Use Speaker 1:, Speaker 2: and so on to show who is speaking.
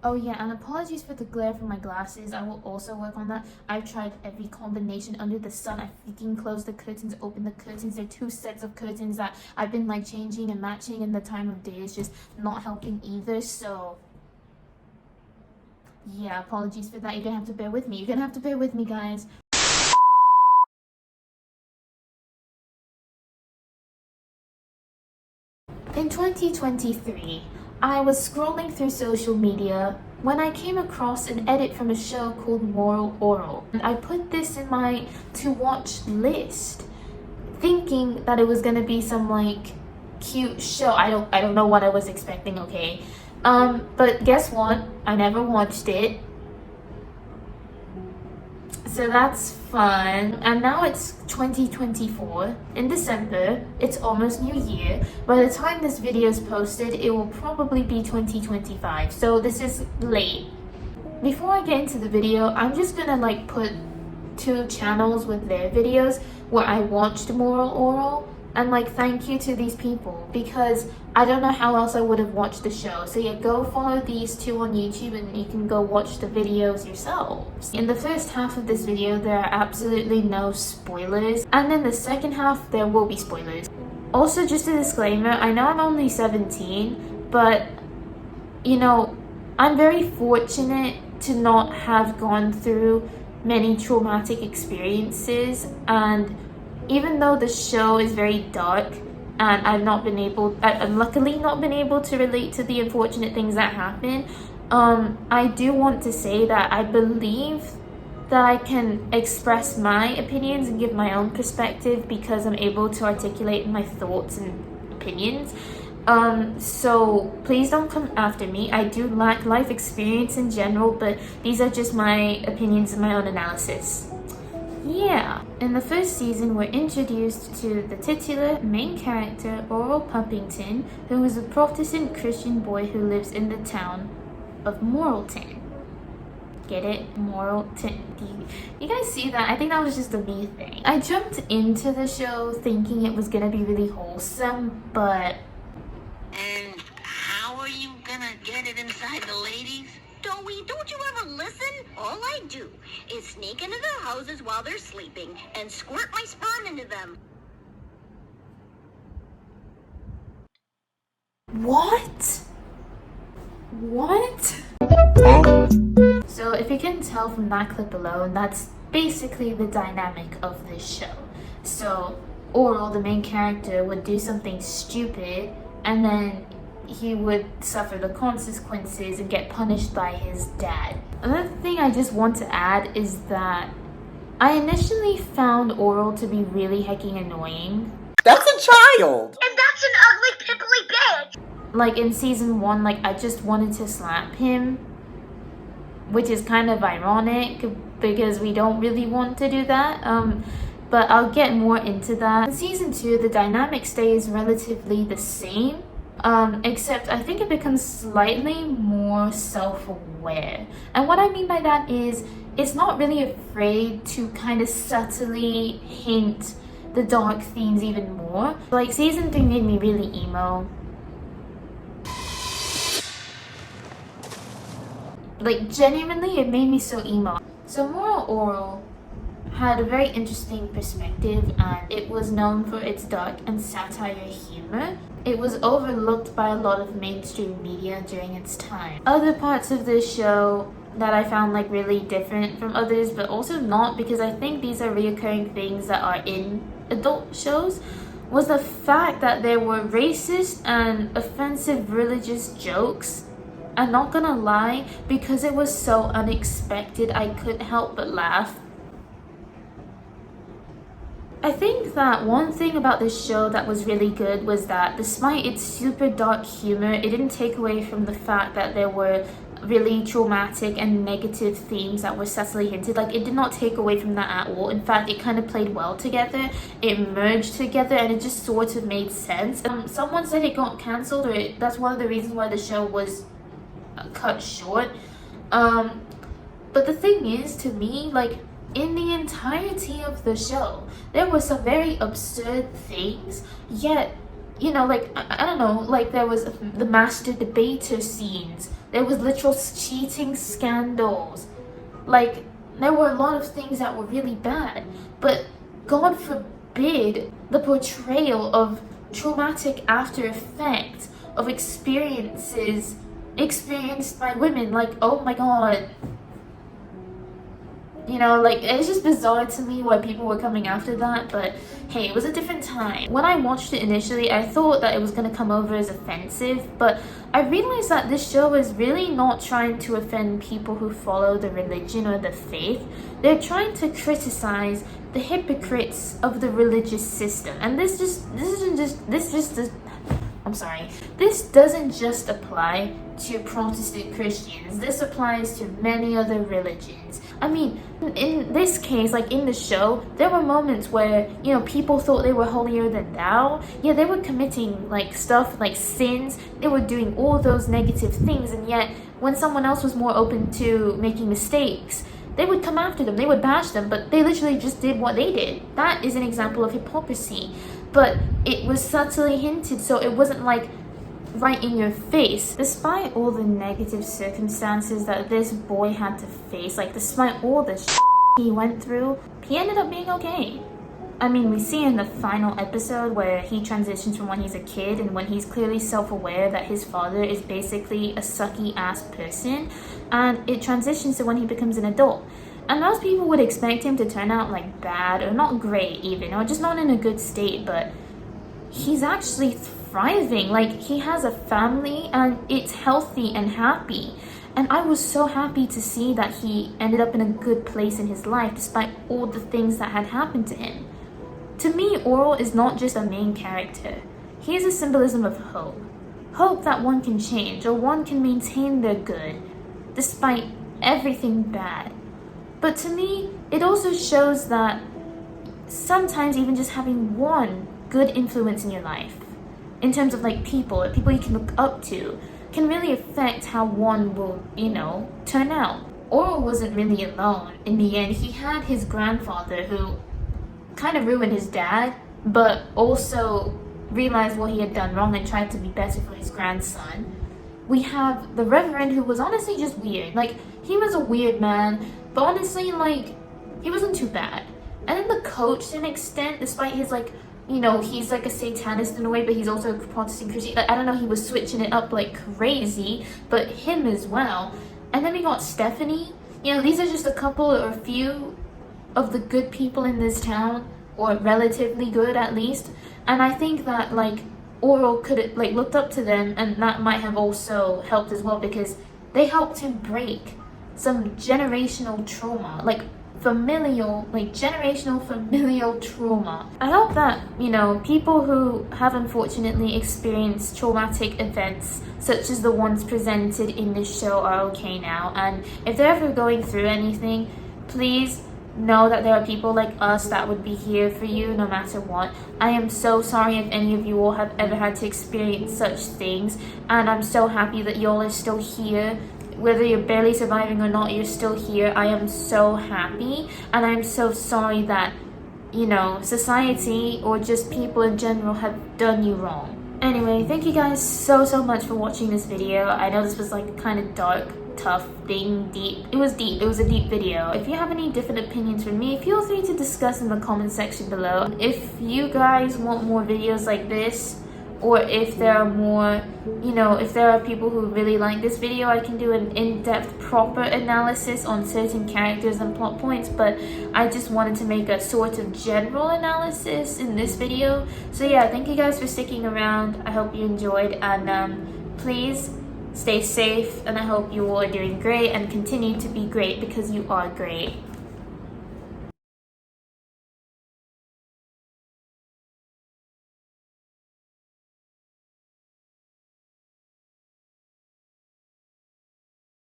Speaker 1: Oh yeah, and apologies for the glare from my glasses. I will also work on that. I've tried every combination under the sun. I freaking closed the curtains, opened the curtains. There are 2 sets of curtains that I've been like changing and matching, and the time of day is just not helping either. So yeah, apologies for that. You're gonna have to bear with me. You're gonna have to bear with me, guys. In 2023, I was scrolling through social media when I came across an edit from a show called Orel. And I put this in my to watch list, thinking that it was gonna be some like cute show. I don't know what I was expecting, okay? But guess what? I never watched it. So that's fun. And now it's 2024 in December. It's almost New Year. By the time this video is posted, it will probably be 2025. So this is late. Before I get into the video, I'm just gonna like put 2 channels with their videos where I watched Orel, and like thank you to these people, because I don't know how else I would have watched the show. So yeah, go follow these 2 on YouTube and you can go watch the videos yourselves. In the first half of this video, there are absolutely no spoilers, and in the second half there will be spoilers. Also, just a disclaimer, I know I'm only 17, but you know, I'm very fortunate to not have gone through many traumatic experiences, and even though the show is very dark and I've luckily not been able to relate to the unfortunate things that happen, I do want to say that I believe that I can express my opinions and give my own perspective because I'm able to articulate my thoughts and opinions. So please don't come after me. I do lack life experience in general, but these are just my opinions and my own analysis. Yeah, in the first season, we're introduced to the titular main character, Orel Pumpington, who is a Protestant Christian boy who lives in the town of Moralton. Get it? Moralton. You guys see that? I think that was just a me thing. I jumped into the show thinking it was gonna be really wholesome, but...
Speaker 2: And how are you gonna get it inside the ladies? Doey, don't you ever listen? All I do is sneak into their houses while they're sleeping and squirt my sperm into them.
Speaker 1: What? What? So if you can tell from that clip alone, that's basically the dynamic of this show. So Orel, the main character, would do something stupid, and then he would suffer the consequences and get punished by his dad. Another thing I just want to add is that I initially found Orel to be really hecking annoying.
Speaker 3: That's a child!
Speaker 2: And that's an ugly, pimply bitch!
Speaker 1: Like in season 1, like I just wanted to slap him, which is kind of ironic because we don't really want to do that. But I'll get more into that. In season 2, the dynamic stays relatively the same. Except I think it becomes slightly more self-aware. And what I mean by that is it's not really afraid to kind of subtly hint the dark themes even more. Like season 3 made me really emo. Like genuinely, it made me so emo. So Orel had a very interesting perspective, and it was known for its dark and satire humor. It was overlooked by a lot of mainstream media during its time. Other parts of this show that I found like really different from others, but also not, because I think these are reoccurring things that are in adult shows, was the fact that there were racist and offensive religious jokes. I'm not gonna lie, because it was so unexpected, I couldn't help but laugh. I think that one thing about this show that was really good was that despite its super dark humor, it didn't take away from the fact that there were really traumatic and negative themes that were subtly hinted. Like, it did not take away from that at all. In fact, it kind of played well together. It merged together and it just sort of made sense. Someone said it got cancelled, or that's one of the reasons why the show was cut short. But the thing is, to me, like, in the entirety of the show, there were some very absurd things, yet, you know, like, I don't know, like there was the master debater scenes There was literal cheating scandals. Like, there were a lot of things that were really bad. But God forbid the portrayal of traumatic after effects of experiences experienced by women. Like, oh my god. You know, like, it's just bizarre to me why people were coming after that, but hey, it was a different time. When I watched it initially, I thought that it was going to come over as offensive, but I realized that this show is really not trying to offend people who follow the religion or the faith. They're trying to criticize the hypocrites of the religious system. And this doesn't just apply to Protestant Christians. This applies to many other religions. I mean, in this case, like in the show, there were moments where, you know, people thought they were holier than thou. Yeah, they were committing like stuff, like sins. They were doing all those negative things, and yet when someone else was more open to making mistakes, they would come after them, they would bash them, but they literally just did what they did. That is an example of hypocrisy. But it was subtly hinted, so it wasn't like right in your face. Despite all the negative circumstances that this boy had to face, like despite all the he went through, he ended up being okay. I mean, we see in the final episode where he transitions from when he's a kid and when he's clearly self-aware that his father is basically a sucky ass person, and it transitions to when he becomes an adult. And most people would expect him to turn out like bad, or not great even, or just not in a good state, but he's actually thriving. Like, he has a family and it's healthy and happy. And I was so happy to see that he ended up in a good place in his life despite all the things that had happened to him. To me, Orel is not just a main character. He is a symbolism of hope. Hope that one can change, or one can maintain their good despite everything bad. But to me, it also shows that sometimes even just having one good influence in your life, in terms of like people you can look up to, can really affect how one will, you know, turn out. Orel wasn't really alone. In the end, he had his grandfather who kind of ruined his dad, but also realized what he had done wrong and tried to be better for his grandson. We have the Reverend, who was honestly just weird. Like, he was a weird man, but honestly, like, he wasn't too bad. And then the coach, to an extent, despite his, like, you know, he's like a satanist in a way, but he's also a Protestant Christian. Like, I don't know, he was switching it up like crazy, but him as well. And then we got Stephanie. You know, these are just a couple or a few of the good people in this town, or relatively good at least. And I think that, like, Orel could have, like, looked up to them, and that might have also helped as well, because they helped him break some generational trauma, like generational familial trauma. I hope that, you know, people who have unfortunately experienced traumatic events such as the ones presented in this show are okay now, and if they're ever going through anything, please know that there are people like us that would be here for you no matter what. I am so sorry if any of you all have ever had to experience such things, and I'm so happy that y'all are still here. Whether you're barely surviving or not, you're still here. I am so happy, and I'm so sorry that, you know, society or just people in general have done you wrong. Anyway, thank you guys so much for watching this video. I know this was like kind of dark, tough thing, deep. It was deep. It was a deep video. If you have any different opinions from me, feel free to discuss in the comment section below. If you guys want more videos like this, or if there are more, you know, if there are people who really like this video, I can do an in-depth, proper analysis on certain characters and plot points, but I just wanted to make a sort of general analysis in this video. So yeah, thank you guys for sticking around. I hope you enjoyed, and please stay safe, and I hope you all are doing great and continue to be great, because you are great.